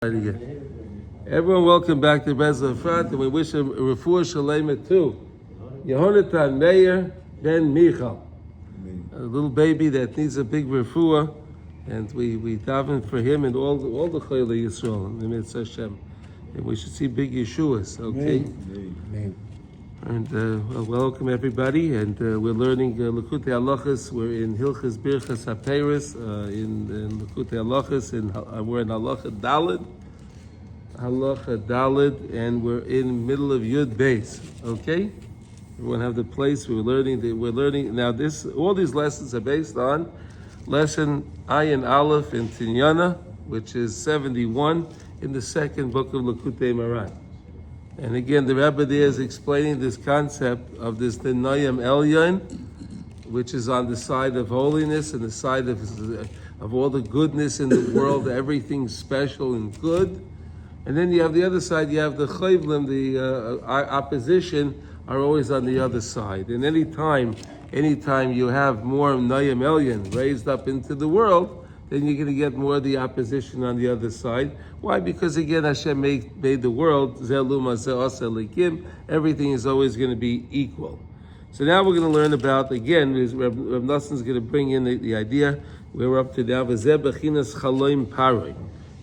Again. Everyone, welcome back to Breslov Efrat, and we wish him a Refuah Sheleimah too. Yehonatan Meir ben Michal, a little baby that needs a big Refuah, and we daven for him and all the Cholei Yisrael in the midst of Hashem, and we should see big Yeshuas. Okay. Amen. And welcome everybody, and we're learning Likutey Halachos. We're in Hilchos Birchas HaPeiros in Likutey Halachos, and we're in Halacha Daled, and we're in the middle of Yud Beis. Okay, everyone have the place. We're learning now. All these lessons are based on lesson Ayin Aleph in Tinyana, which is 71 in the second book of Likutey Maran. And again, the Rebbe there is explaining this concept of this Denayim Elyon, which is on the side of holiness and the side of all the goodness in the world, everything special and good. And then you have the other side, you have the Chayvlim, the opposition, are always on the other side. And anytime you have more Nayim Elyon raised up into the world, then you're going to get more of the opposition on the other side. Why? Because again, Hashem made the world, everything is always going to be equal. So now we're going to learn about, again, Reb Nassan's going to bring in the idea, we're up to now, Paroi.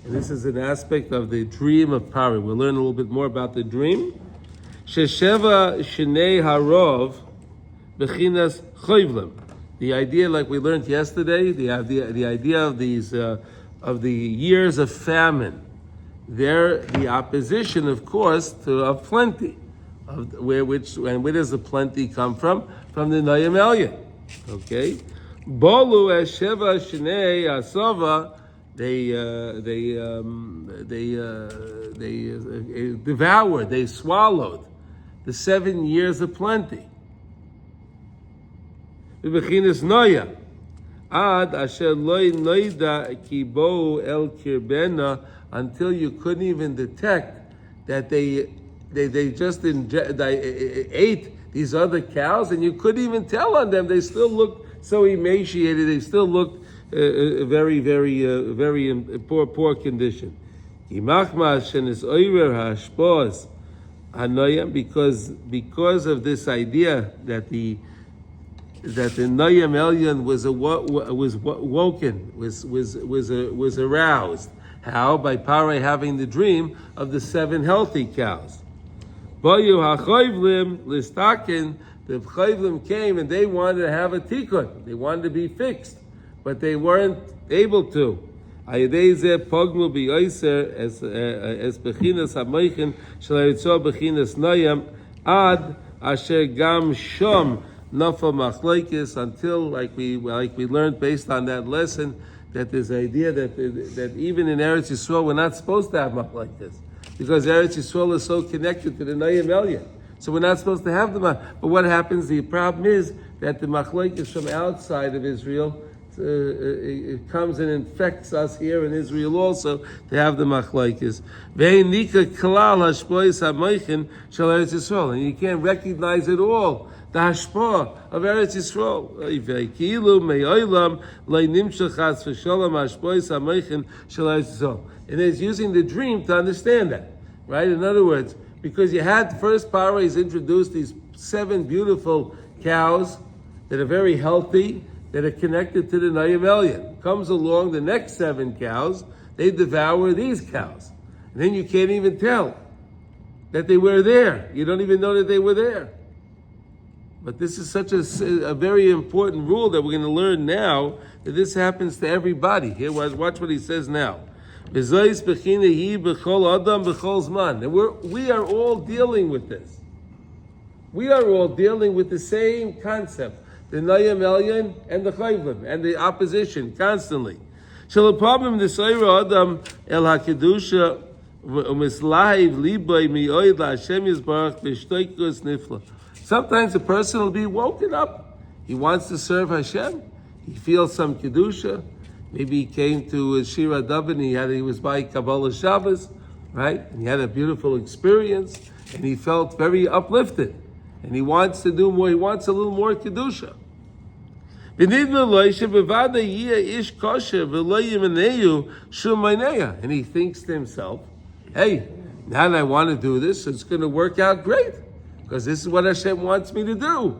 And this is an aspect of the dream of Paroi. We'll learn a little bit more about the dream. Shesheva Shnei Harov Bechinas Choivlim. The idea, like we learned yesterday, the idea of these of the years of famine. They're the opposition, of course, of plenty. Where does the plenty come from? From the Nayim Elyon. Okay, Bolu Esheva Shnei Asova. They devoured, they swallowed the 7 years of plenty. Bechinas Noya, Ad Asher Loi Noida Kibo El Kirbena, until you couldn't even detect that they just ate these other cows, and you couldn't even tell on them. They still looked so emaciated. They still looked very poor condition. Because of this idea that the Nayim Elyon was aroused. How? By Paroi having the dream of the 7 healthy cows. Bayu ha'choivlim listakin. The choivlim came and they wanted to have a tikkun. They wanted to be fixed, but they weren't able to. Ayedeze pogmu bi'oiser as bechinas hamoichin shalayitzor bechinas Nayim ad asher gam shom. Nafal machlokes, until like we learned based on that lesson, that there's an idea that even in Eretz Yisrael we're not supposed to have machlokes, because Eretz Yisrael is so connected to the Nayim Elyon. So we're not supposed to have them. But what happens? The problem is that the machlokes from outside of Israel it comes and infects us here in Israel also to have the machlokes. And you can't recognize it all. The hashpah of Eretz Yisrael. And it's using the dream to understand that, right? In other words, because you had first Paroi introduced these 7 beautiful cows that are very healthy, that are connected to the Nayim Elyon. Comes along the next 7 cows, they devour these cows. And then you can't even tell that they were there. You don't even know that they were there. But this is such a very important rule that we're going to learn now, that this happens to everybody. Here, watch what he says now. And we are all dealing with this. We are all dealing with the same concept, the Nayim Elyon and the Chayvlim, and the opposition, constantly. Sometimes a person will be woken up. He wants to serve Hashem. He feels some kedusha. Maybe he came to Shira Daven. He was by Kabbalah Shabbos, right? And he had a beautiful experience, and he felt very uplifted. And he wants to do more. He wants a little more kedusha. And he thinks to himself, hey, now that I want to do this, it's going to work out great, because this is what Hashem wants me to do.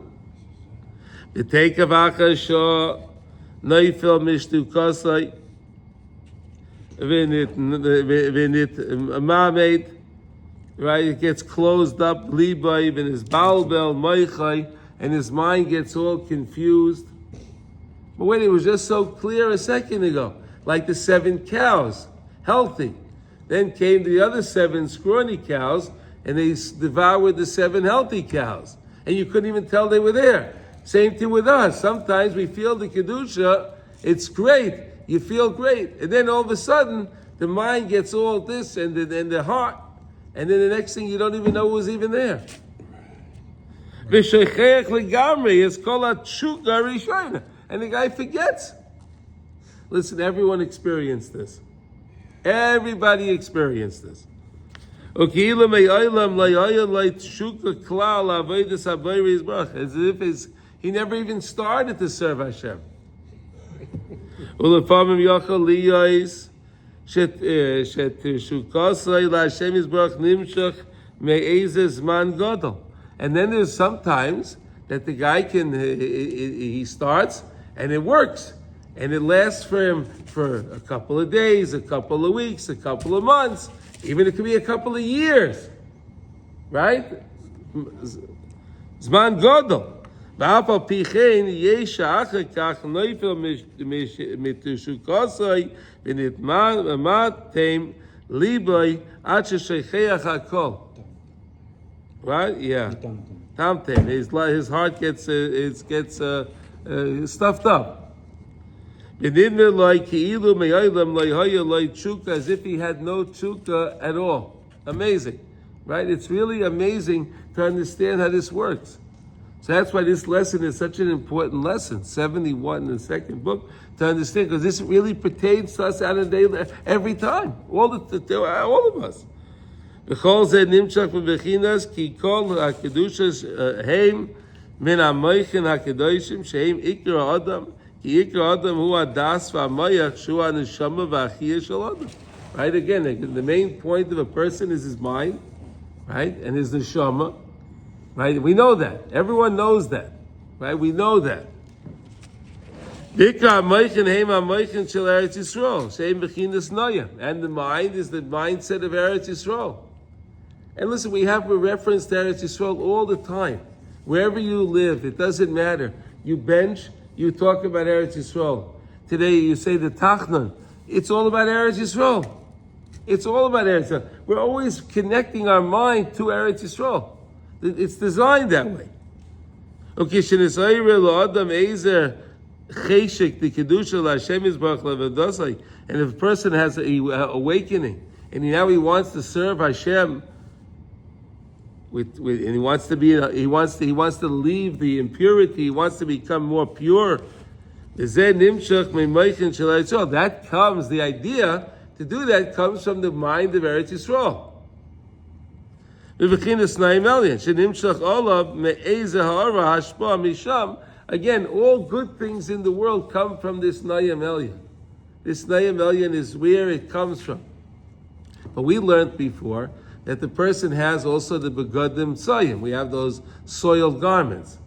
Right, it gets closed up, liba, even his balbel, moichai, and his mind gets all confused. But wait, it was just so clear a second ago, like the 7 cows, healthy. Then came the other 7 scrawny cows, and they devoured the 7 healthy cows. And you couldn't even tell they were there. Same thing with us. Sometimes we feel the Kedusha, it's great, you feel great. And then all of a sudden, the mind gets all this, and the heart, and then the next thing you don't even know was even there. And the guy forgets. Listen, everyone experienced this. Everybody experienced this. As if he never even started to serve Hashem. And then there's sometimes that the guy he starts and it works, and it lasts for him for a couple of days, a couple of weeks, a couple of months, even it could be a couple of years, right? Zman Gadol. ואף על פי כן יש אחר כך נופל מתשוקוסי ונטמעתם ליבוי עד ששכח הכל. Right? Yeah. Tamtem. His heart gets stuffed up. As if he had no tshuka at all. Amazing. Right? It's really amazing to understand how this works. So that's why this lesson is such an important lesson, 71 in the second book, to understand, because this really pertains to us on a daily, every time, all of us. V'chol zeh nimshach v'bechinas ki kol ha'kedushas heim min ha'moichin ha'kedoshim shehem ikra ha'adam ki ikra ha'adam hu ha'das v'ha'mayach shu ha'neshama v'achiyah shel adam. Right, again, the main point of a person is his mind, right, and his neshama. Right? We know that. Everyone knows that. Right? We know that. And the mind is the mindset of Eretz Yisrael. And listen, we have a reference to Eretz Yisrael all the time. Wherever you live, it doesn't matter. You bench, you talk about Eretz Yisrael. Today you say the Tachnon. It's all about Eretz Yisrael. It's all about Eretz Yisrael. We're always connecting our mind to Eretz Yisrael. It's designed that way. Okay, and if a person has an awakening, and now he wants to serve Hashem, and he wants to leave the impurity, he wants to become more pure. That comes, the idea to do that comes from the mind of Eretz Yisrael. Again, all good things in the world come from this Nayam Elyon. This Nayam Elyon is where it comes from. But we learned before that the person has also the begadim tzayim. We have those soiled garments,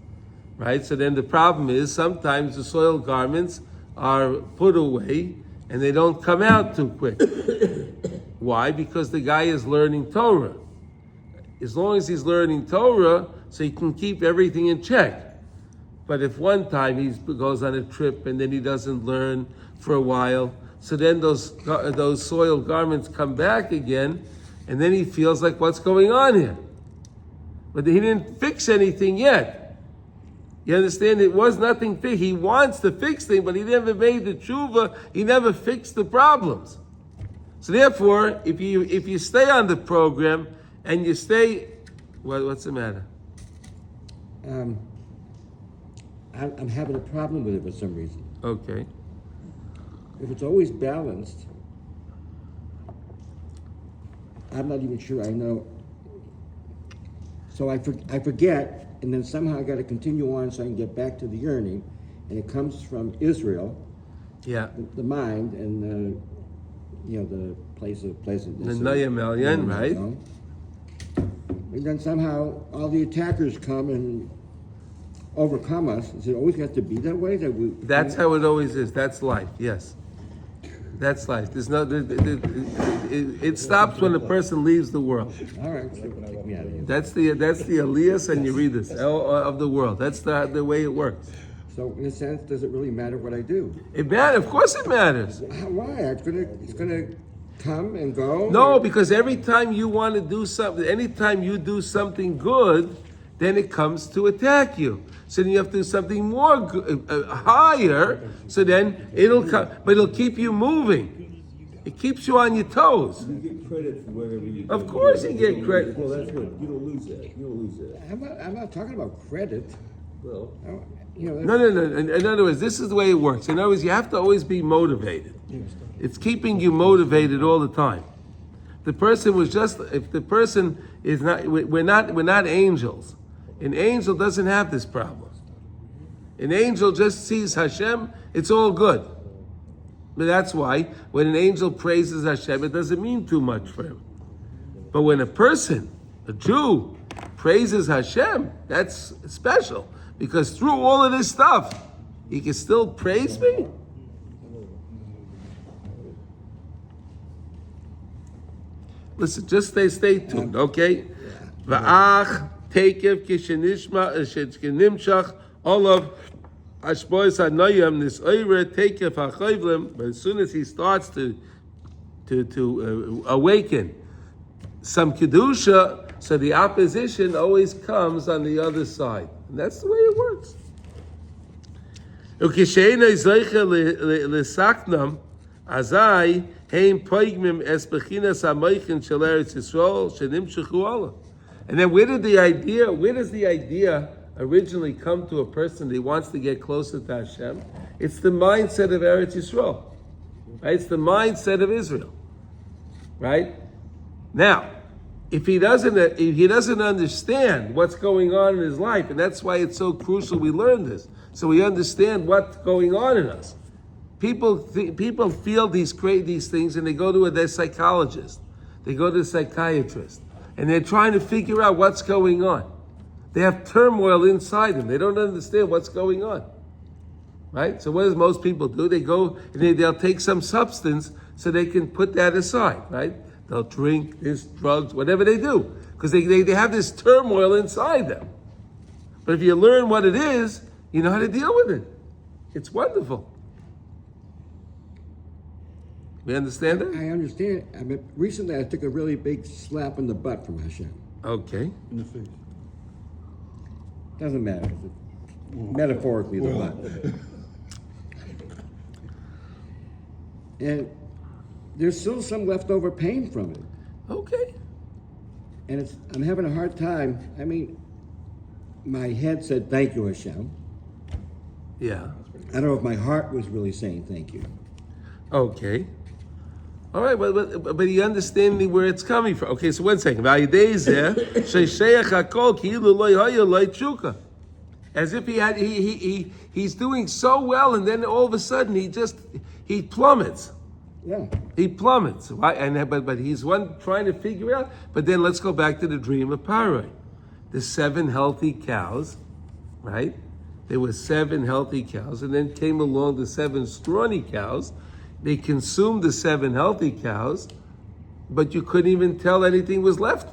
right? So then the problem is sometimes the soiled garments are put away and they don't come out too quick. Why? Because the guy is learning Torah. As long as he's learning Torah, so he can keep everything in check. But if one time he goes on a trip and then he doesn't learn for a while, so then those soiled garments come back again, and then he feels like, what's going on here? But he didn't fix anything yet. You understand? It was nothing fixed. He wants to fix things, but he never made the tshuva. He never fixed the problems. So therefore, if you stay on the program, and you stay, what's the matter? I'm having a problem with it for some reason. Okay. If it's always balanced, I'm not even sure I know. So I forget, and then somehow I got to continue on so I can get back to the yearning, and it comes from Israel, Yeah. the mind, and the place of pleasantness. The Nayam Elyon, right? And then somehow all the attackers come and overcome us. Is it always got to be that way? That's how it always is. That's life. Yes. That's life. There's no. It stops when a person leaves the world. All right, so kick me out of here. That's the Elias and Yeridus of the world. That's the way it works. So in a sense, does it really matter what I do? It matters. Of course, it matters. Why? It's gonna come and go. No, because every time you want to do something, anytime you do something good, then it comes to attack you. So then you have to do something more higher. So then it'll come, but it'll keep you moving. It keeps you on your toes. You get credit for whatever you do. Of course, you get credit. Well, that's good. You don't lose that. You don't lose that. I'm not talking about credit. Well, No. In other words, this is the way it works. In other words, you have to always be motivated. It's keeping you motivated all the time. The person was just, if the person is not, we're not angels. An angel doesn't have this problem. An angel just sees Hashem, it's all good. But that's why when an angel praises Hashem, it doesn't mean too much for him. But when a person, a Jew, praises Hashem, that's special. Because through all of this stuff, he can still praise me. Listen, just stay tuned, okay? Va'ach tekev kishenishma eshenimshach olav ashbois hanayam nisoire tekev hachayvlim. But as soon as he starts to awaken some kedusha, so the opposition always comes on the other side, and that's the way it works. Ukisheina izleicha lesaknam azai. And then where did the idea originally come to a person that wants to get closer to Hashem? It's the mindset of Eretz Yisrael, right? It's the mindset of Israel, right? Now, if he doesn't understand what's going on in his life, and that's why it's so crucial we learn this, so we understand what's going on in us. People feel these things, and they go to their psychologist, they go to a psychiatrist, and they're trying to figure out what's going on. They have turmoil inside them. They don't understand what's going on, right? So what does most people do? They go and they'll take some substance so they can put that aside, right? They'll drink this, drugs, whatever they do, because they have this turmoil inside them. But if you learn what it is, you know how to deal with it. It's wonderful. You understand that? I understand. I mean, recently I took a really big slap in the butt from Hashem. Okay. in the face. Doesn't matter. Metaphorically, the butt. And there's still some leftover pain from it. Okay. And I'm having a hard time. I mean, my head said, thank you, Hashem. Yeah. I don't know if my heart was really saying thank you. Okay. All right, but you understand where it's coming from. Okay, so 1 second. As if he's doing so well, and then all of a sudden he plummets. Yeah. He plummets. Why? But he's one trying to figure out. But then let's go back to the dream of Paroi. The 7 healthy cows, right? There were 7 healthy cows, and then came along the 7 scrawny cows. They consumed the 7 healthy cows, but you couldn't even tell anything was left.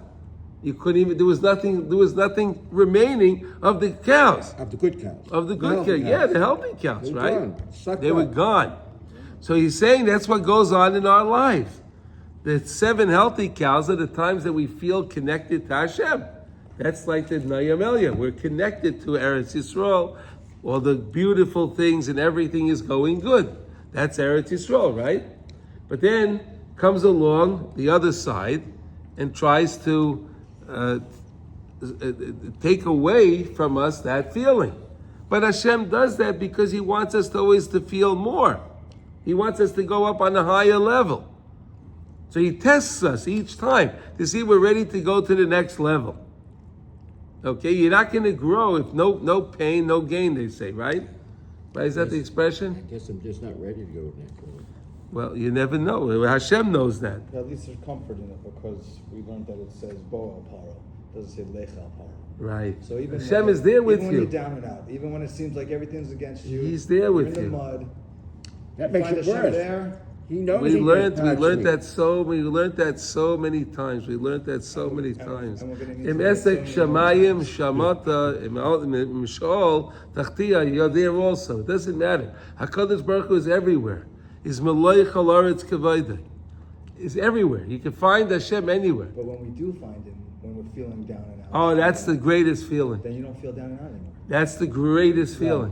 You couldn't even. There was nothing remaining of the cows. Of the good cows. Of the good cows. Yeah, the healthy cows, They were right? gone. Sucked They were up. gone. So he's saying that's what goes on in our life. The 7 healthy cows are the times that we feel connected to Hashem. That's like the Nayam Elya. We're connected to Eretz Yisrael. All the beautiful things and everything is going good. That's Eretz Yisrael, right? But then comes along the other side and tries to take away from us that feeling. But Hashem does that because He wants us to always to feel more. He wants us to go up on a higher level. So He tests us each time to see if we're ready to go to the next level. Okay, you're not going to grow if no pain, no gain, they say, right? Right? Is that the I expression? guess I'm just not ready to go next level. Well, you never know. Hashem knows that. At least there's comfort in it because we learned that it says Bo al Paro. It doesn't say Lech al Paro. Right. So even Hashem is there with even you. when you're down and out, even when it seems like everything's against you, He's there you're with in you. the mud. That you makes find it Hashem worse. there. He knows We he learned can touch me. that so many times. We learned that so many times. and we're gonna need Im to learn so esek many shamayim shamata im mishol tachtiya. You're there also. It doesn't matter. Hakadosh Baruch Hu is everywhere. Is meloich al aretz kavayda. Is everywhere. You can find Hashem anywhere. But when we do find Him, when we're feeling down and out, Oh, that's the greatest feeling. then you don't feel down and out anymore. That's the greatest feeling.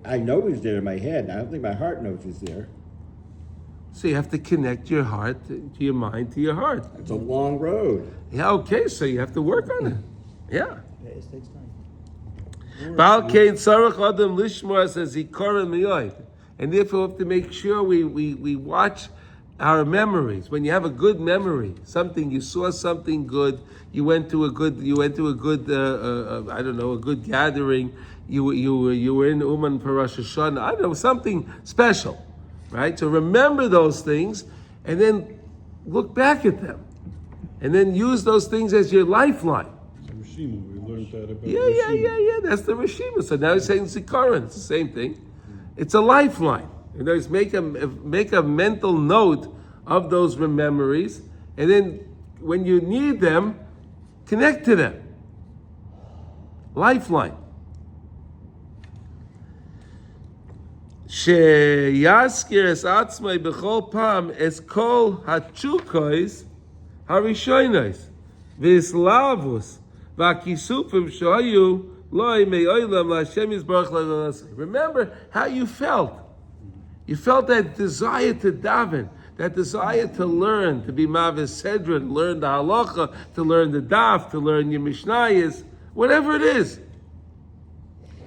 I know he's there in my head. I don't think my heart knows he's there. So you have to connect your heart to your mind to your heart. It's a long road. Yeah, okay, so you have to work on it. Yeah. Yeah, it takes time. Baal Kain Sarach Adam Lishmor says Zikaron Miyoid. And therefore we have to make sure we watch our memories. When you have a good memory, you saw something good, you went to a good I don't know, a good gathering, you were in Uman for Rosh Hashanah, I don't know, something special, right? So remember those things and then look back at them. And then use those things as your lifeline. Rishima, we learned that about Yeah. That's the Rishima. So now he's saying Zikaron. It's the same thing. It's a lifeline. You know, make a mental note of those memories, and then when you need them, connect to them. Lifeline. Sheyaskir es atzmai b'chol pam es kol hatchukois harishonos v'islavus v'akisufim shoyu loy me'olam l'Hashem yisbarach l'Hashem. Remember how you felt. You felt that desire to daven, that desire to learn, to be Mavis Sedra, to learn the halacha, to learn the daf, to learn your mishnayos, whatever it is.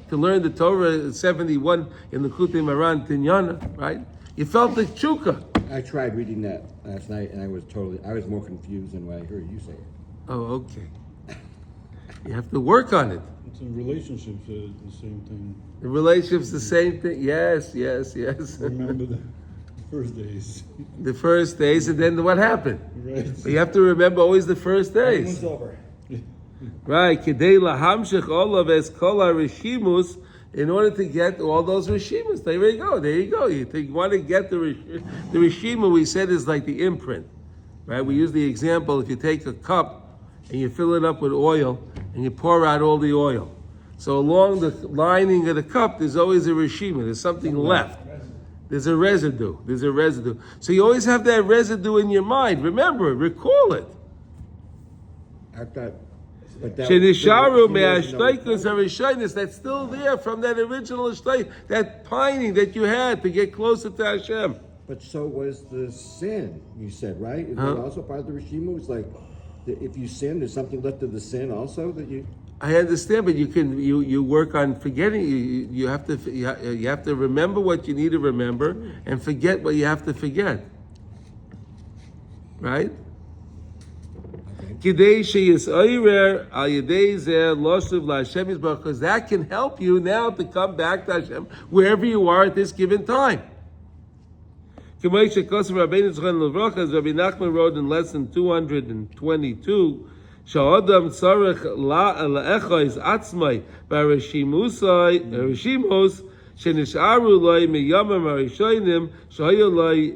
To learn the Torah 71 in the Likutey Maran Tinyana, right? You felt the chukka. I tried reading that last night, and I was more confused than what I heard you say it. Oh, okay. You have to work on it. It's in relationships, the same thing. The relationship's the same thing. Yes. Remember the first days. The first days, and then what happened? Right. But you have to remember always the first days. Everyone's over. Right, kedei lahamshich olav es kol harishimus, in order to get all those rishimus. There you go. You want to get the rishima, we said, is like the imprint. Right? We use the example, if you take a cup and you fill it up with oil and you pour out all the oil. So along the lining of the cup, there's always a rishima. There's something left. There's a residue. So you always have that residue in your mind. Remember it, recall it. I thought, but that Shenisharu me'ashtaikus harishonos, that's still there from that original ashtay, that pining that you had to get closer to Hashem. But so was the sin, you said, right? Is that also part of the Rishima? It's like, if you sin, there's something left of the sin also that you... I understand, but you work on forgetting. You have to remember what you need to remember and forget what you have to forget. Right? Because that can help you now to come back to Hashem wherever you are at this given time. As Rabbi Nachman wrote in lesson 222, Sha'adam tzarech la'echois atzmai b'reshimos shenisharu loy miyamim harishonim shayu loy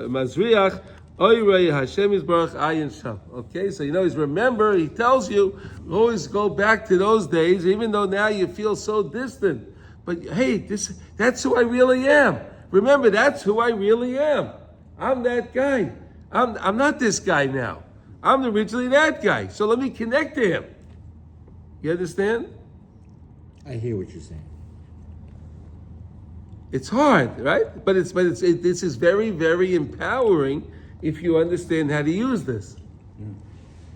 mazriach oirei Hashem yisbarach ayin sham. Okay, so he tells you, always go back to those days, even though now you feel so distant. But hey, that's who I really am. Remember, that's who I really am. I'm that guy. I'm not this guy now. I'm originally that guy. So let me connect to him. You understand? I hear what you're saying. It's hard, right? But this is very, very empowering if you understand how to use this.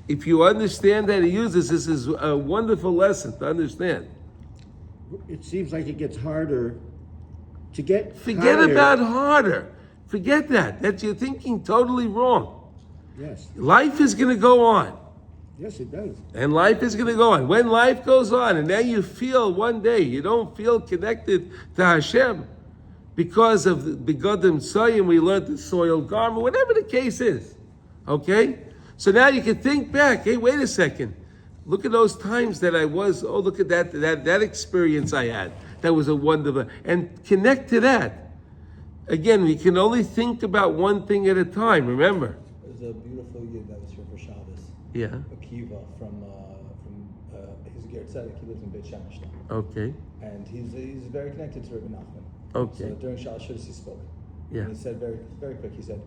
If you understand how to use this is a wonderful lesson to understand. It seems like it gets harder to get Forget higher. about harder. Forget that. You're thinking totally wrong. Yes. Life is going to go on. Yes, it does. And life is going to go on. When life goes on, and then you feel one day you don't feel connected to Hashem because of the Begadim Soyim, we learned the soiled garment, whatever the case is. Okay? So now you can think back. Hey, wait a second. Look at those times that I was, look at that experience I had. That was a wonderful, and connect to that. Again, we can only think about one thing at a time, remember? There's a beautiful yid that was here for Shabbos. Yeah. Akiva from he's a Ger Tzedek. He lives in Beit Shemesh now. Okay. And he's very connected to Rabbi Nachman. Okay. So during Shabbos he spoke. Yeah. And he said very, very quick, he said,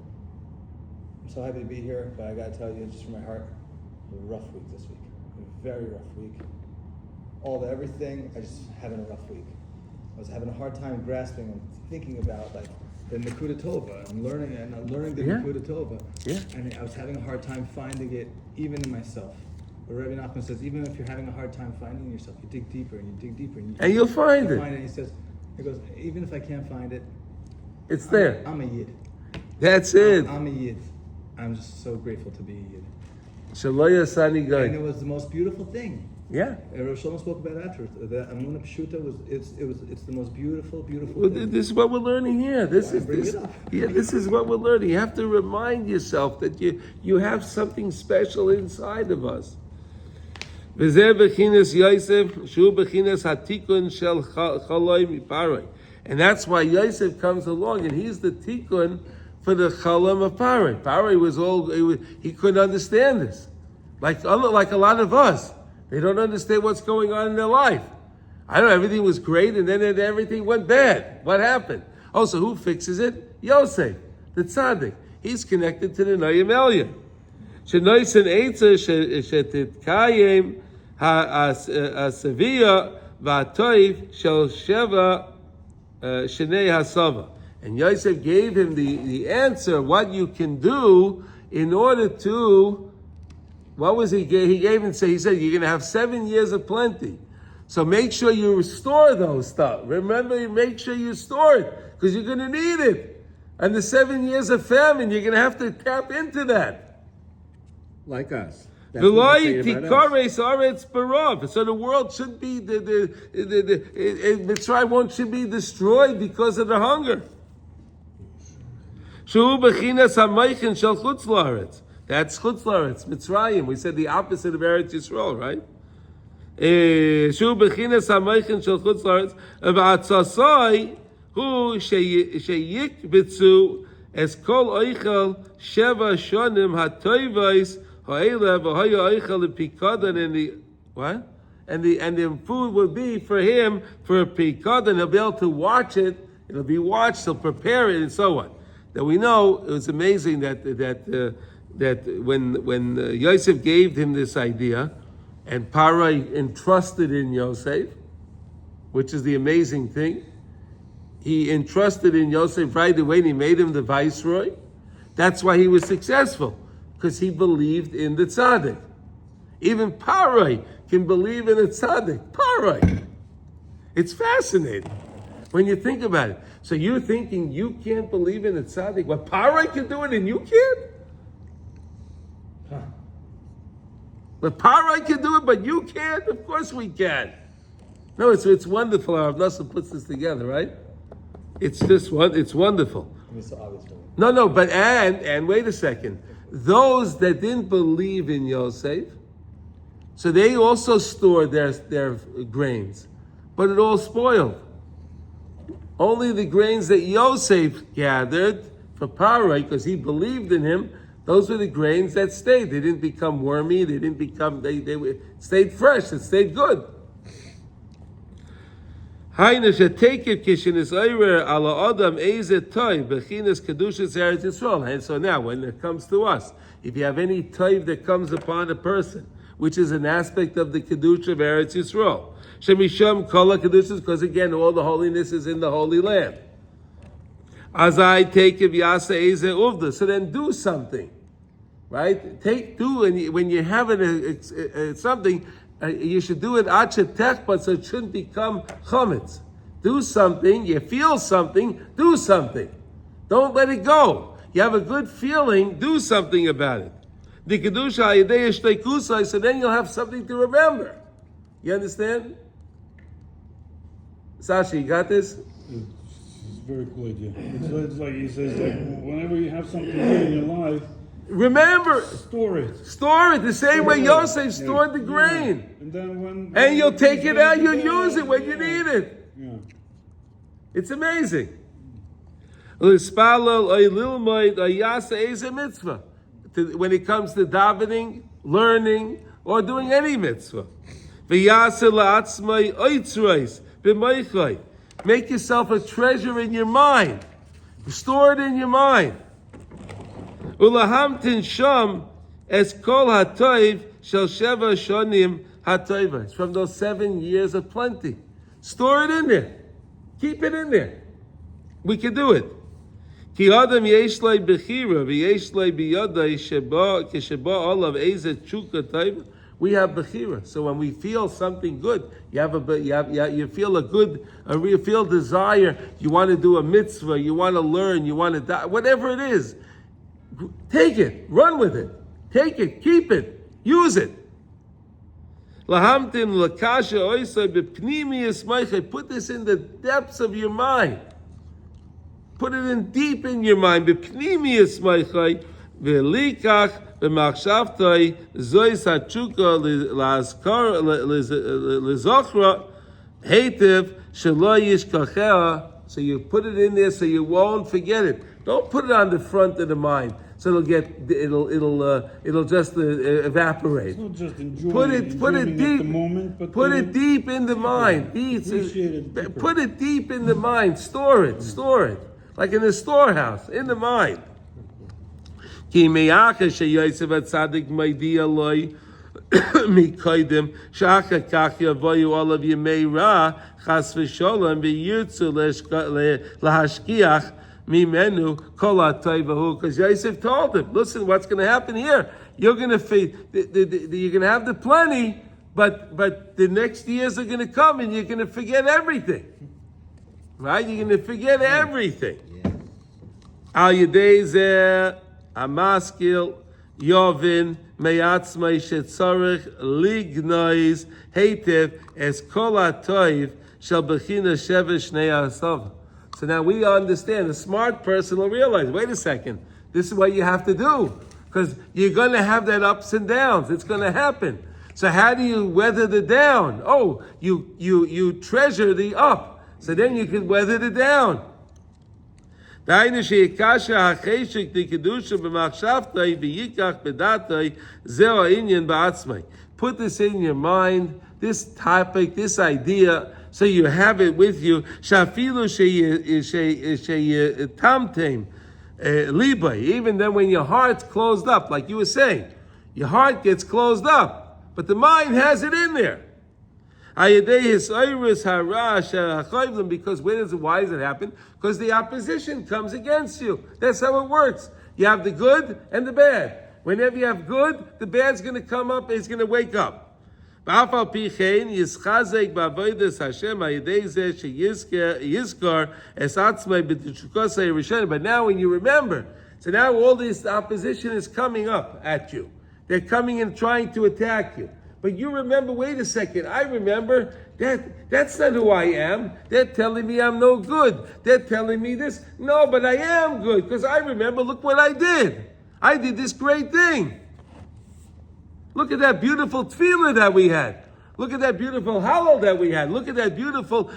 I'm so happy to be here, but I gotta tell you, just from my heart, a rough week this week. A very rough week. Everything, I just having a rough week. I was having a hard time grasping and thinking about like the Nekuda Tova and learning the Nekuda Tova. Yeah. And I was having a hard time finding it even in myself. But Rabbi Nachman says, even if you're having a hard time finding yourself, you dig deeper and you dig deeper And you'll find it. He says, he goes, even if I can't find it, It's there. I'm a yid. That's it. I'm a yid. I'm just so grateful to be a yid. Shaloya Sani And Gai. it was the most beautiful thing. Yeah. Rosh Hashanah spoke about after the Amunah Pshuta it's the most beautiful Well, thing. this is what we're learning here. This Why is bring this. it up? Yeah, this is what we're learning. You have to remind yourself that you have something special inside of us. V'zeh b'chinas Yosef, shu b'chinas hatikun shel chaloi miparoi. And that's why Yosef comes along, and he's the tikkun for the chalam of Paroi. Paroi he couldn't understand this. Like a lot of us. They don't understand what's going on in their life. I know everything was great, and then everything went bad. What happened? Oh, so who fixes it? Yosef, the tzaddik. He's connected to the Noyim Elyon. Shenoisen Eitzer Shetitkayim HaSeviyah V'Atoiv Shel Sheva Shnei HaSava. And Yosef gave him the answer, what you can do in order to, what was he gave? He said, you're going to have 7 years of plenty. So make sure you restore those stuff. Remember, make sure you store it, because you're going to need it. And the 7 years of famine, you're going to have to tap into that. Like us. That's what they say about us. So the world should be, Mitzrayim should be destroyed because of the hunger. That's Chutz La'aretz, Mitzrayim. We said the opposite of Eretz Yisrael, right? Shu b'chinas ha'moichin shel Chutz La'aretz v'atzasai hu sheyikbitzu es kol oichel sheva shonim ha'toivais ha'ele v'haya oichel l'pikadan in the what? And the food will be for him for a pikadan. He'll be able to watch it. It'll be watched. He'll prepare it and so on. That we know it was amazing that when Yosef gave him this idea, and Parai entrusted in Yosef, which is the amazing thing, he entrusted in Yosef right away, and he made him the viceroy. That's why he was successful, because he believed in the tzaddik. Even Parai can believe in a tzaddik. Parai. It's fascinating when you think about it. So you're thinking you can't believe in a tzaddik. Well, Parai can do it and you can't? But Parai can do it, but you can't? Of course we can. No, it's wonderful how Rav Nosson puts this together, right? It's wonderful. It's so obvious for me. No, but and wait a second. Those that didn't believe in Yosef, so they also stored their grains, but it all spoiled. Only the grains that Yosef gathered for Parai, because he believed in him, those were the grains that stayed. They didn't become wormy. They stayed fresh. It stayed good. And so now, when it comes to us, if you have any toiv that comes upon a person, which is an aspect of the kedusha of Eretz Yisrael, Shemisham Kol HaKedushas, because again, all the holiness is in the Holy Land. As I take of Yasa Eze Uvda, so then do something, right? When you're having something, you should do it achetech, but so it shouldn't become chametz. Do something. You feel something. Do something. Don't let it go. You have a good feeling. Do something about it. The kedusha al yedei shteikusai, so then you'll have something to remember. You understand? Sasha, you got this? It's very good, yeah. It's like he says, like, whenever you have something good in your life, Remember, store it. store it the same way Store it. Yosef stored the grain. And then when And you'll take it out, you'll Yeah, use it when you yeah. need it. Yeah. It's amazing. L'spalel oy lilmoid oy yasa eze mitzvah. When it comes to davening, learning, or doing any mitzvah. V'yasa la'atzmai oitzrois b'moichoi. Make yourself a treasure in your mind. Store it in your mind. Ulahamtin sham es kol hatoiv shel sheva shonim hatoiva. It's from those 7 years of plenty. Store it in there. Keep it in there. We can do it. Ki adam yesh lei bechira v'yesh lei biyadai sheba olav eze tshuka taiva. We have bechira. So when we feel something good, you feel a good, a real feel desire. You want to do a mitzvah. You want to learn. You want to die. Whatever it is, take it. Run with it. Take it. Keep it. Use it. Lahamtin lakasha oisai b'pnimius meichai. Put this in the depths of your mind. Put it in deep in your mind. B'pnimius meichai v'likach v'machshavtai zois hachuka l'zochra heitev shelo yishkachea. So you put it in there so you won't forget it. Don't put it on the front of the mind. So it'll just evaporate. It's not just enjoying, Put it enjoying deep. at the moment, but Put it deep in the mind. Appreciate it deeper. Put it deep in the mind. Store it. Like in a storehouse, in the mind. Ki meyacha sheyosef atzadik maidia loy mikodim shacha kach yavoyu olav yemei ra chas v'sholem v'yirtzu lahashkiach mimenu kol ha'toivahu. Because Yosef told him, listen, what's going to happen here? You're going to have the plenty, but the next years are going to come and you're going to forget everything. Right? You're going to forget everything. Al yedei zeh amaskil yovin meyatzmai shetzarich lignois heitev es kol ha'toiv shel bechina shevesh shnei ha'asava. So now we understand. A smart person will realize, wait a second, this is what you have to do. Because you're going to have that ups and downs. It's going to happen. So how do you weather the down? Oh, you treasure the up. So then you can weather the down. Put this in your mind, this topic, this idea, so you have it with you. Even then when your heart's closed up, like you were saying, your heart gets closed up, but the mind has it in there. Because why does it happen? Because the opposition comes against you. That's how it works. You have the good and the bad. Whenever you have good, the bad's going to come up, it's going to wake up. But now when you remember, so now all this opposition is coming up at you. They're coming and trying to attack you. But you remember, wait a second, I remember that's not who I am. They're telling me I'm no good. They're telling me this. No, but I am good because I remember, look what I did. I did this great thing. Look at that beautiful tefillah that we had. Look at that beautiful hallel that we had. Look at this beautiful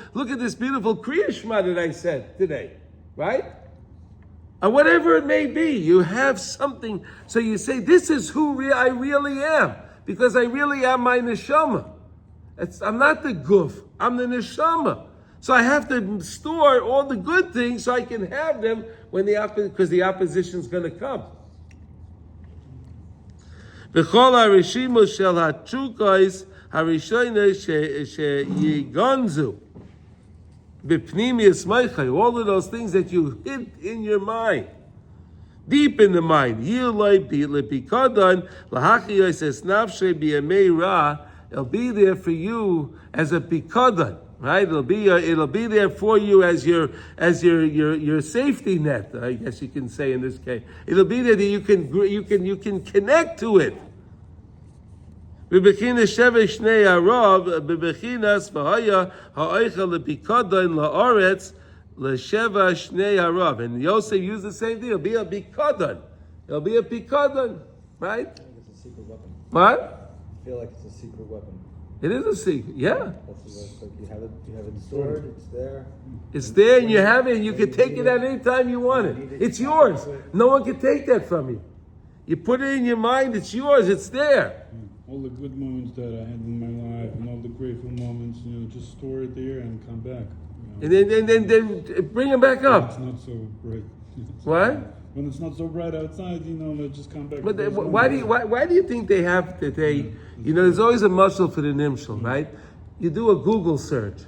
Kriya Shema that I said today. Right? And whatever it may be, you have something. So you say, this is who I really am. Because I really am my neshama. I'm not the guf, I'm the neshama. So I have to store all the good things so I can have them when because the opposition is going to come. V'chol harishimu shel hatrukos harishonos sheyigonzu b'pnimius meichai. All of those things that you hid in your mind. Deep in the mind. It'll be there for you as a pikadon. right? It'll be there for you as your safety net. I guess you can say in this case, it'll be there that you can connect to it. B'bechinas sheva shnei harav, b'bechinas v'haya ha'oichel lepikadon la'aretz l'sheva shnei harav. And Yosef used the same thing. It'll be a pikadon. It'll be a pikadon, right? I think it's a secret weapon. What? I feel like it's a secret weapon. It is a secret. Yeah. That's what it's like. You have it stored. It's there. It's there, and you have it, and you can take it at any time you want it. It's yours. No one can take that from you. You put it in your mind. It's yours. It's there. All the good moments that I had in my life and all the grateful moments, just store it there and come back. And then bring them back up. It's not so bright. What? When it's not so bright outside, they just come back. But why do you think they have that there's always a muscle for the nimshal, right? You do a Google search.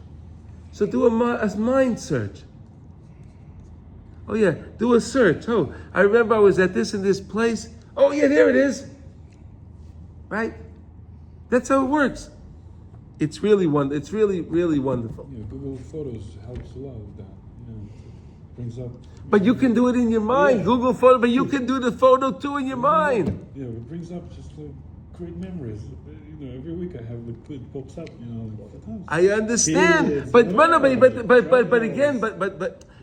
So do a mind search. Oh yeah, do a search. Oh, I remember I was at this and this place. Oh yeah, there it is. Right? That's how it works. It's really really wonderful. Yeah, Google Photos helps a lot with that. Brings up. But you can do it in your mind. Google photo, but you can do the photo too in your mind. Yeah, it brings up just great memories. Every week I have it pops up. I understand, but again,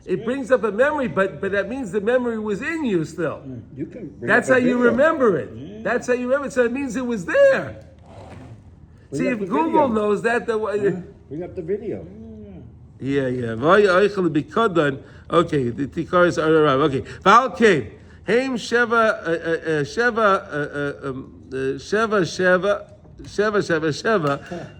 it brings up a memory. But that means the memory was in you still. You can bring That's up how a you video. remember it. Yeah. That's how you remember it. So it means it was there. Bring See, up if the Google video. knows that, Bring up the video. yeah. Okay, the tikaris are arrived. Okay, Valkei, Haim Sheva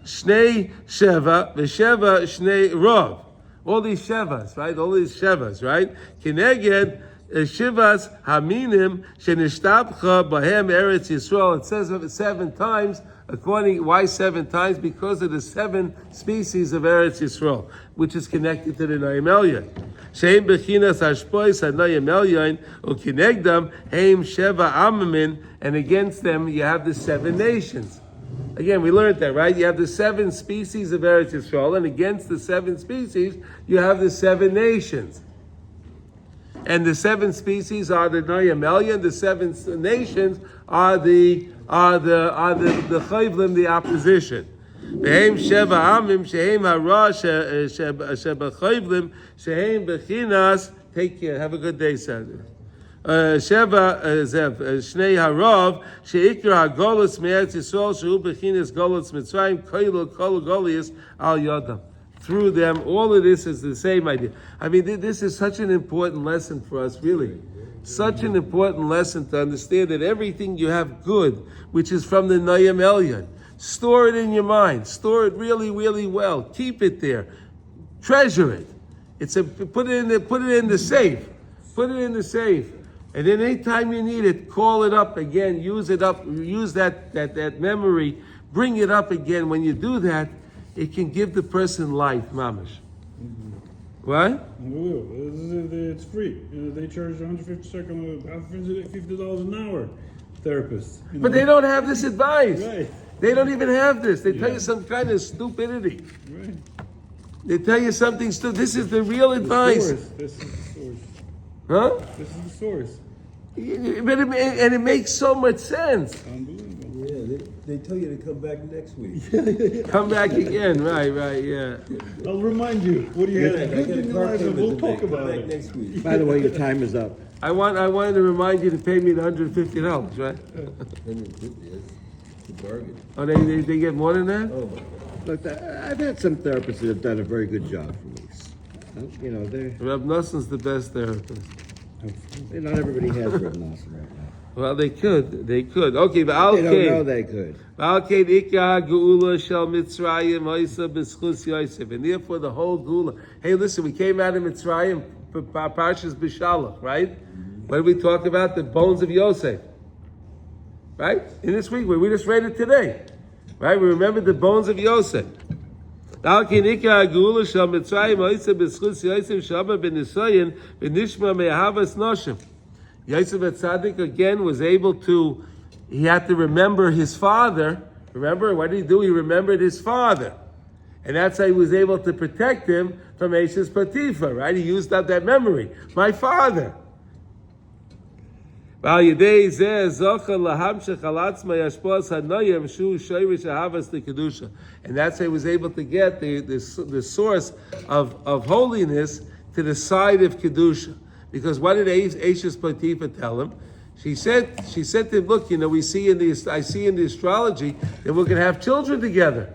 Shnei Sheva V'Sheva Shnei Rav. All these Shevas, right? Kineged Shivas Haminim Shenishtabcha Bahem Eretz Yisrael. It says it 7 times. Why 7 times? Because of the 7 species of Eretz Yisrael, which is connected to the Noyim Elyon. Sheim bechinas hashpois hanoyim Elyon ukinegdam heim sheva amamin, and against them you have the 7 nations. Again, we learned that, right? You have the 7 species of Eretz Yisrael, and against the 7 species you have the 7 nations. And the 7 species are the Noyim Elyon. The 7 nations are the chayvlim, the opposition. Behem sheva amim shehem hara sheba chayvlim shehem bechinas. Take care. Have a good day, Sandra. Sheva zev shnei harav sheikra hagolos me'eretz Yisrael shehu bechinas golos Mitzrayim koilo kol golias al yadam. Through them, all of this is the same idea. I mean, this is such an important lesson for us, really. Such an important lesson to understand that everything you have good, which is from the Noyim Elyon, store it in your mind. Store it really, really well. Keep it there. Treasure it. Put it in the safe. Put it in the safe. And then anytime you need it, call it up again. Use it up. Use that memory. Bring it up again. When you do that, it can give the person life, mamash. What? It's free. They charge $150 an hour. Therapists. But they don't have this advice. Right. They don't even have this. They tell you some kind of stupidity. Right. They tell you something stupid. This is the real advice. This is the source. Huh? This is the source. But it makes so much sense. Unbelievable. Yeah, they tell you to come back next week. Come back again. Right, yeah. I'll remind you. What do you have? I got a Good car life, and payment we'll to talk make. Come about back it. next week. By the way, your time is up. I wanted to remind you to pay me the $150, right? It's a bargain. Oh, they get more than that? Oh my God. Look, I've had some therapists that have done a very good job for me. They're Reb Nosson's the best therapist. not everybody has Reb Nosson right now. Well, they could. Okay, but They don't know they could. And therefore the whole Gula. Hey, listen, we came out of Mitzrayim, Parshas B'Shalach, right? What did we talk about? The bones of Yosef. Right? In this week, we just read it today. Right? We remember the bones of Yosef. Yosef Tzaddik again was able to, he had to remember his father. Remember, what did he do? He remembered his father. And that's how he was able to protect him from Eshes Potiphar, right? He used up that memory. My father. And that's how he was able to get the source of holiness to the side of Kedusha. Because what did Eshes Potiphar tell him? She said to him, look, I see in the astrology that we're going to have children together.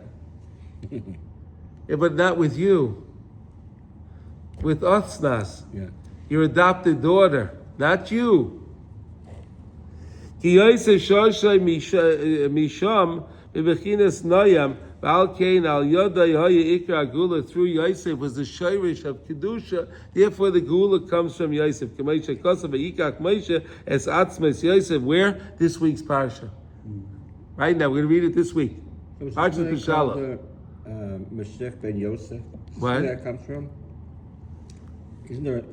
Yeah, but not with you. With Otsnas, your adopted daughter, not you. Ki Yosef shoshai misham bebechinas noyam v'al kein al yodai haya ikra gula through Yosef was the shirish of kedusha. Therefore, the gula comes from Yosef. K'meisha kosav v'yikach Moshe es atzmes Yosef. Where this week's parsha. Right now, we're going to read it this week. Parsha Peshalach. Mashiach ben Yosef. What? Where that comes from? Isn't there a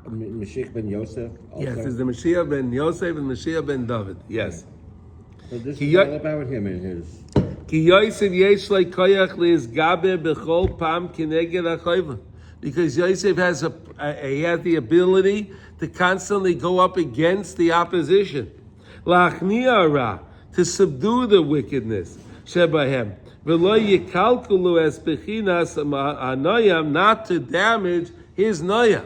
Mashiach ben Yosef? Also? Yes, there's the Mashiach ben Yosef and Mashiach ben David. Yes. So this is all about him and his. Ki Yosef yesh lei koyach leizgabe bechol pam keneged ha'chayva. Because Yosef has he has the ability to constantly go up against the opposition. Lachniya ra, to subdue the wickedness. Shebahem. V'lo yikalkulu es bechinas ha'noyam, not to damage his noya.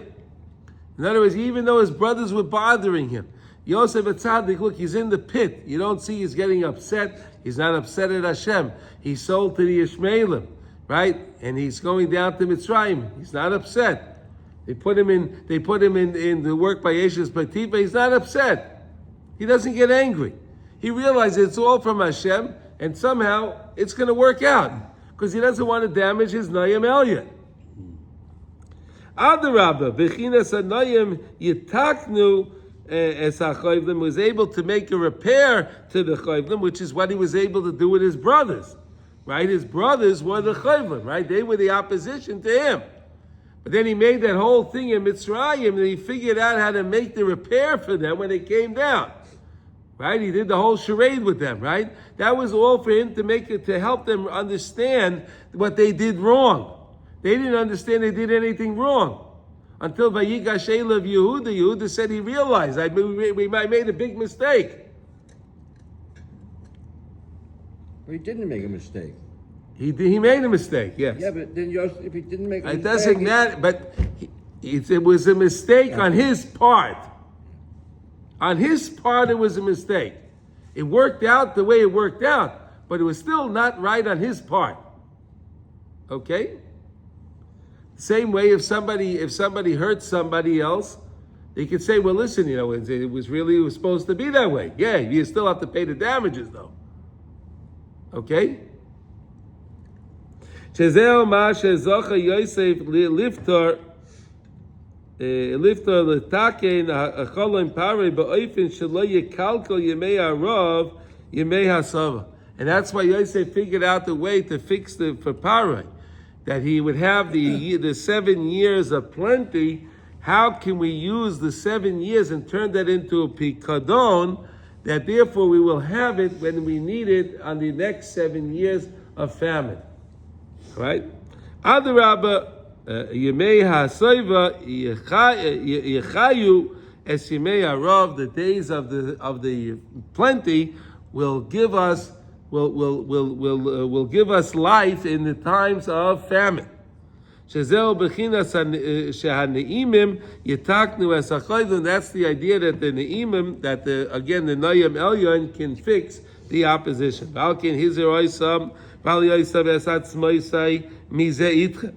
In other words, even though his brothers were bothering him, Yosef Atzadik, look, he's in the pit. You don't see he's getting upset. He's not upset at Hashem. He's sold to the Ishmaelim, right? And he's going down to Mitzrayim. He's not upset. They put him in the work by Eshes Potiphar. He's not upset. He doesn't get angry. He realizes it's all from Hashem, and somehow it's going to work out because he doesn't want to damage his Noyam Elyon. Adarabba, Bechinas Anoyim Yitaknu as HaChoivlim was able to make a repair to the Choivlim, which is what he was able to do with his brothers. Right? His brothers were the Choivlim, right? They were the opposition to him. But then he made that whole thing in Mitzrayim, and he figured out how to make the repair for them when they came down. Right? He did the whole charade with them, right? That was all for him to help them understand what they did wrong. They didn't understand they did anything wrong. Until Vayigash Elav Yehuda, Yehuda said he realized, we made a big mistake. Well, he didn't make a mistake. He made a mistake, yes. Yeah, but then Yosef, if he didn't make a mistake... It doesn't matter, but it was a mistake on his part. On his part, it was a mistake. It worked out the way it worked out, but it was still not right on his part. Okay? Same way, if somebody hurts somebody else, they could say, well, listen, it was supposed to be that way. Yeah, you still have to pay the damages, though. Okay? Shezeo ma shezocha Yosef liftor letaken ha'cholim parei ba'ofen shelo yekalkol yemei harav yemei hasava. And that's why Yosef figured out the way to fix for Paroi, that he would have the 7 years of plenty. How can we use the 7 years and turn that into a pikadon, that therefore we will have it when we need it on the next 7 years of famine? Right? Adarabba, Yemei HaSoiva Yechayu Es Yemei Harav, the days of the plenty will give us give us life in the times of famine. Shezeo bechinas shehaneimim yitaknu es hachoivim. That's the idea that the neimim, that the Noyam Elyon can fix the opposition. Valkin hizer oisam val Yosef es atzmoisai mizeh itchem.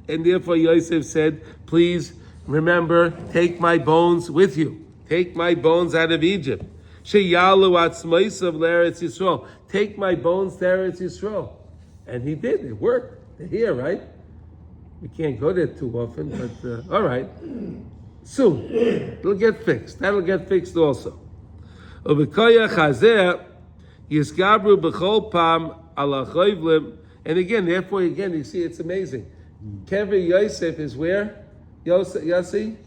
And therefore Yosef said, please remember, take my bones with you. Take my bones out of Egypt. Sheyalu atzmoisav le'eretz Yisrael. Take my bones to Eretz Yisrael. And he did. It worked. They're here, right? We can't go there too often, but all right. Soon. It'll get fixed. That'll get fixed also. Ubikoya chazer yisgabru b'chol pam ala choivlim. And again, therefore, you see, it's amazing. Kever Yosef is where? Yossi?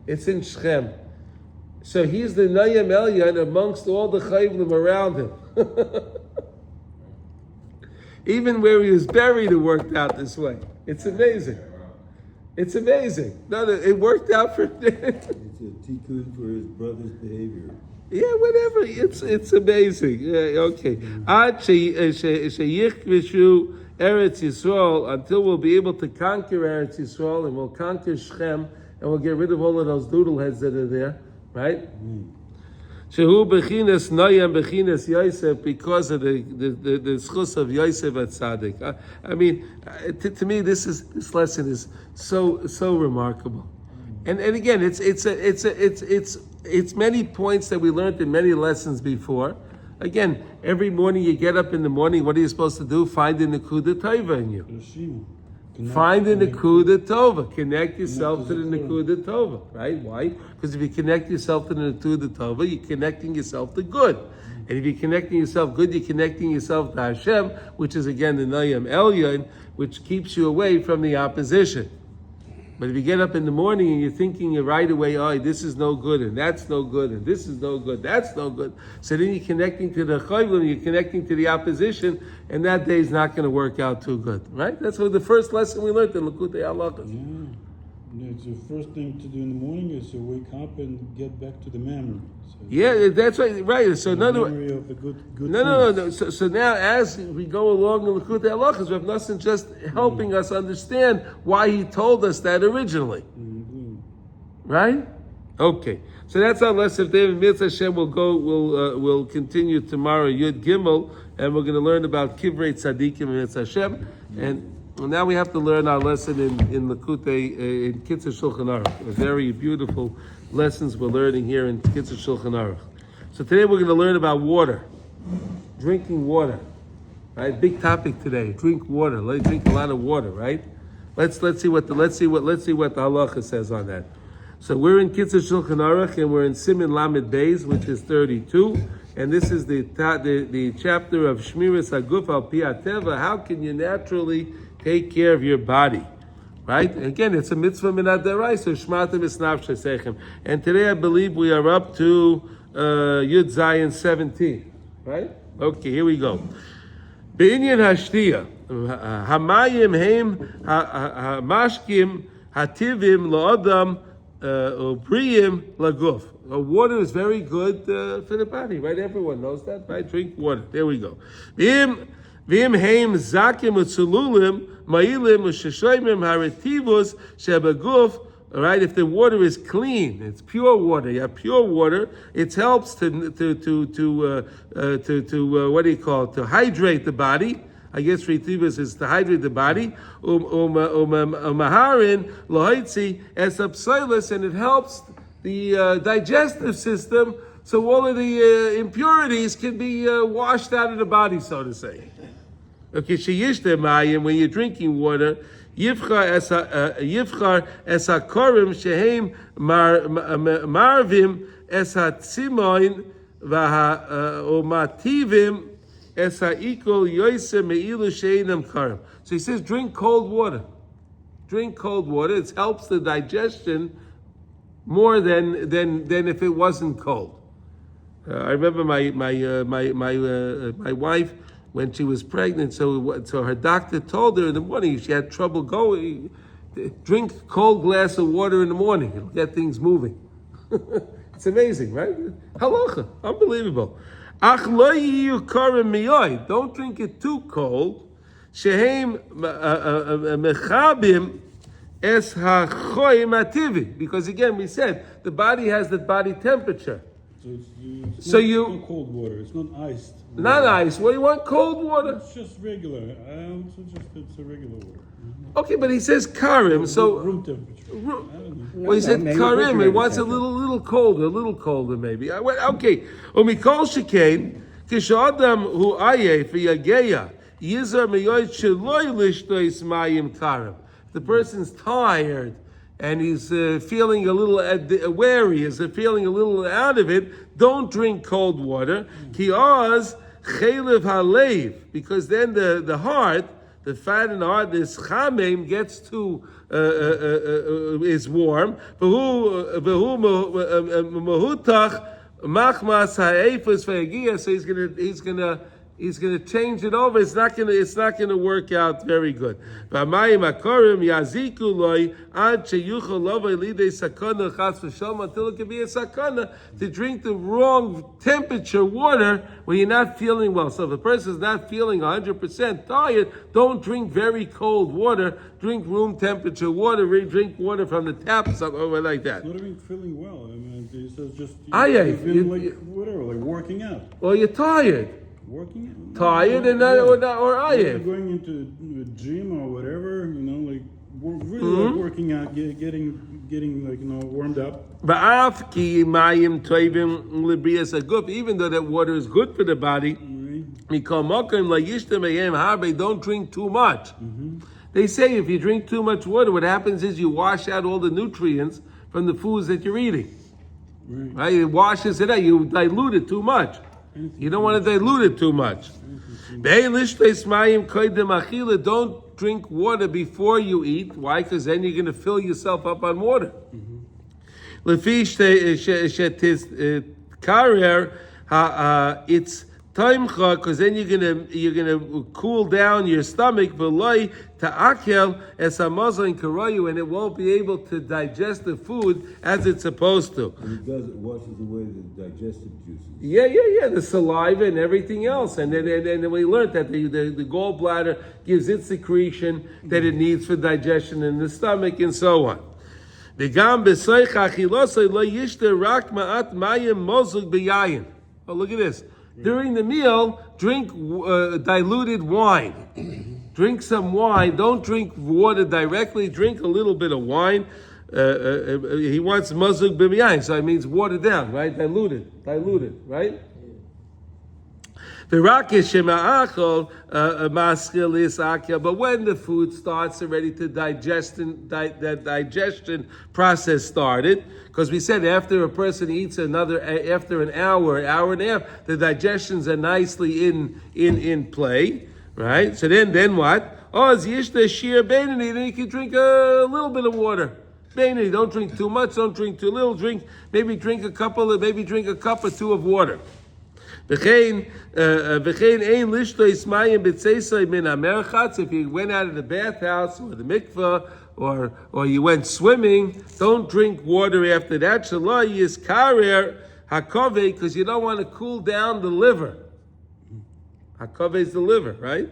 It's in Shechem. So he's the Noyam Elyon amongst all the Chayvlim around him. Even where he was buried, it worked out this way. It's amazing. It's amazing. No, it worked out for It's a tikkun for his brother's behavior. yeah, whatever. It's amazing. Yeah, okay. Ad sheyichvishu Eretz Yisrael, until we'll be able to conquer Eretz Yisrael, and we'll conquer Shechem, and we'll get rid of all of those doodle heads that are there, right? Shehu bechinas noyam bechinas Yosef, because of the schus of Yosef at Tzaddik. I mean, to me, this lesson is so remarkable, and again, it's many points that we learned in many lessons before. Again, every morning you get up in the morning, what are you supposed to do? Find the Nekuda Tova in you. Find the Nekuda Tova. Connect yourself to the Nekuda Tova, right? Why? Because if you connect yourself to the Nekuda Tova, you're connecting yourself to good. And if you're connecting yourself good, you're connecting yourself to Hashem, which is again the Noyam Elyon, which keeps you away from the opposition. But if you get up in the morning and you're thinking right away, oh, this is no good, and that's no good, and this is no good, that's no good, so then you're connecting to the chayvim, you're connecting to the opposition, and that day is not going to work out too good, right? That's what the first lesson we learned in Likutey Halachos. Yeah, it's the first thing to do in the morning is to wake up and get back to the memory. So Yeah, that's right. So the memory of the good No. things. So now, as we go along in Likutey Halachos, Rav Nosson just helping us understand why he told us that originally. Right? Okay. So that's our lesson. David Mirz Hashem we'll continue tomorrow, Yud Gimel, and we're going to learn about Kivrei Tzadikim Mirz Hashem. And now we have to learn our lesson in Likutey, in Kitzur Shulchan Aruch. Very beautiful lessons we're learning here in Kitzur Shulchan Aruch. So today we're going to learn about water, drinking water. Right, big topic today. Drink water. Let's drink a lot of water. Right? Let's see what the halacha says on that. So we're in Kitzur Shulchan Aruch, and we're in Siman Lamed Beis, which is 32, and this is the chapter of Shmiras Haguf Al Pi HaTeva. How can you naturally take care of your body? Right? Again, it's a mitzvah minad deraisa, shmartem es nafshesechem. And today I believe we are up to Yud Zayin 17. Right? Okay, here we go. Be'inyan hashtiya, hamayim heim hamashkim hativim la'adam ubriyim laguf. Water is very good for the body, right? Everyone knows that, right? Drink water. There we go. V'im heim zakim utzululim ma'ilim u'sheshoimim haritivus shebaguf. All right, if the water is clean, it's pure water. You have pure water. It helps to what do you call it? To hydrate the body. I guess retivus is to hydrate the body. Maharin lohaitzi es apsilis, and it helps the digestive system, so all of the impurities can be washed out of the body, so to say. Okay, sheyishte mayim, when you're drinking water, Yivchar es hakorim shehem marvim es hatzimoin v'ha'omativim es ha'ikol yoyse me'ilu sheinam karim. So he says, drink cold water. Drink cold water. It helps the digestion more than if it wasn't cold. I remember my wife, when she was pregnant, so her doctor told her in the morning, if she had trouble going, drink a cold glass of water in the morning. It'll get things moving. It's amazing, right? Halacha, unbelievable. Ach lo yiyu karim miyoy. Don't drink it too cold. Shehem mechabim es hachoyim ativi. Because again, we said, the body has the body temperature. It's not cold water. It's not iced. Not ice. What do you want? Cold water? It's just regular. I also suggest it's a regular water. Okay, but he says karim, so Room temperature. Well, he said maybe karim. He refrigerator wants a little colder, maybe. Okay. Umikol shekain kishadam hu ayef yageya yizar meyoyt sheloi lishtois mayim karim. The person's tired and he's feeling a little wary, is feeling a little out of it. Don't drink cold water. Ki oz chelev halev, because then the heart, the fat in the heart, this chamem gets to is warm. V'hu mahutach machmas ha'efus v'yagia. So he's gonna He's going to change it over. It's not going to work out very good. Until it can be a sakana to drink the wrong temperature water when you're not feeling well. So if a person is not feeling 100% tired, don't drink very cold water. Drink room temperature water. Drink water from the tap, something like that. Not even feeling well. I mean, he says just You've been whatever, like working out. Well, you're tired. Working out? Tired No, and yeah. or Like going into a gym or whatever, like really like working out, getting like warmed up. Even though that water is good for the body, don't drink too much. They say if you drink too much water, what happens is you wash out all the nutrients from the foods that you're eating. Right? It washes it out. You dilute it too much. You don't want to dilute it too much. Don't drink water before you eat. Why? Because then you're going to fill yourself up on water. It's taimcha, because then you're gonna cool down your stomach, v'loi ta'akel es hamazon karayu, and it won't be able to digest the food as it's supposed to. And it washes away the digestive juices. Yeah, the saliva and everything else, and then we learned that the gallbladder gives its secretion that it needs for digestion in the stomach, and so on. V'gam b'soich achilosei lo yishter rak ma'at mayim mozug b'yayin. Oh, look at this. During the meal, drink diluted wine. Drink some wine. Don't drink water directly. Drink a little bit of wine. He wants mazug b'miyayin, so it means watered down, right? Diluted, right? But when the food starts already to digest, that digestion process started, because we said after a person eats after an hour and a half, the digestions are nicely in play, right? So then what? Then you can drink a little bit of water. Don't drink too much, don't drink too little. Maybe drink a cup or two of water. If you went out of the bathhouse or the mikveh or you went swimming, don't drink water after that. Because you don't want to cool down the liver. Hakove is the liver, right?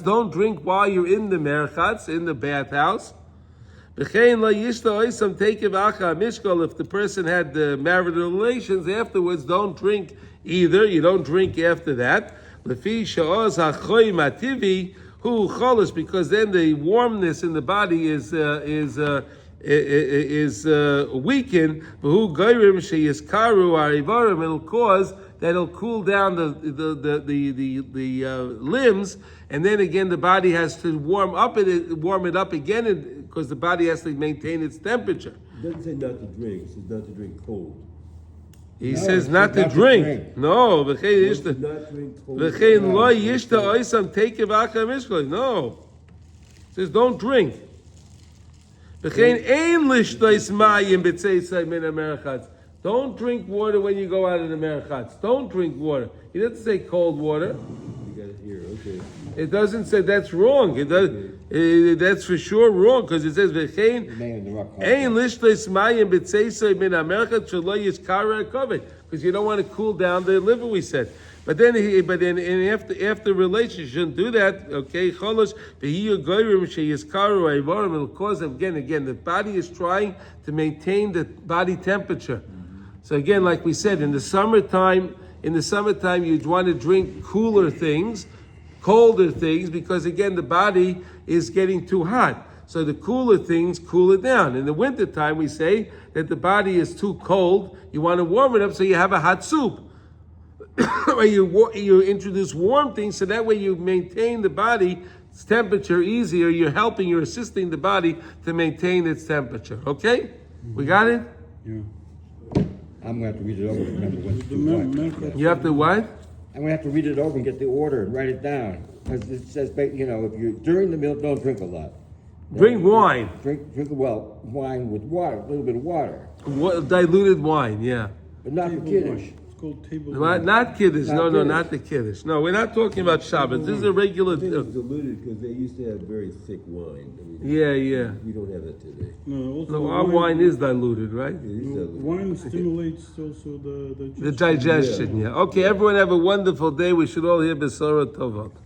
Don't drink while you're in the merchatz, in the bathhouse. If the person had marital relations afterwards, don't drink either. You don't drink after that. Because then the warmness in the body is weakened. It'll cause that'll cool down the limbs, and then again the body has to warm it up again, because the body has to maintain its temperature. It doesn't say not to drink. It says not to drink cold. He says not to drink. No, Not drink cold. no. It says don't drink. Don't drink water when you go out of the merchatz. Don't drink water. He doesn't say cold water. You got it here, okay. It doesn't say that's wrong. It does. That's for sure wrong, because it says because you don't want to cool down the liver. We said, but then after relationship, you shouldn't do that. Okay, it'll cause again. The body is trying to maintain the body temperature. So again, like we said, in the summertime, you'd want to drink cooler things, colder things, because again, the body is getting too hot. So the cooler things cool it down. In the wintertime, we say that the body is too cold. You want to warm it up, so you have a hot soup. Where you introduce warm things, so that way you maintain the body's temperature easier. You're assisting the body to maintain its temperature. Okay? We got it? Yeah. I'm going to have to read it over to remember what's too much. You have to what? I'm going to have to read it over and get the order and write it down. Because it says, if you're during the meal, don't drink a lot. Drink wine. Drink wine with water, a little bit of water. Diluted wine, yeah. but not for Table Kiddush. wine. It's called table What? wine. Not Kiddush. Not No, Kiddush. not the Kiddush. No, we're not talking about Shabbos. This is a regular. I think it's diluted because they used to have very thick wine. I mean, Yeah. we don't have that today. No, also No, our wine is diluted, right? It is no, diluted. wine stimulates also the The digestion, yeah. Okay, everyone have a wonderful day. We should all hear Besora Tovot.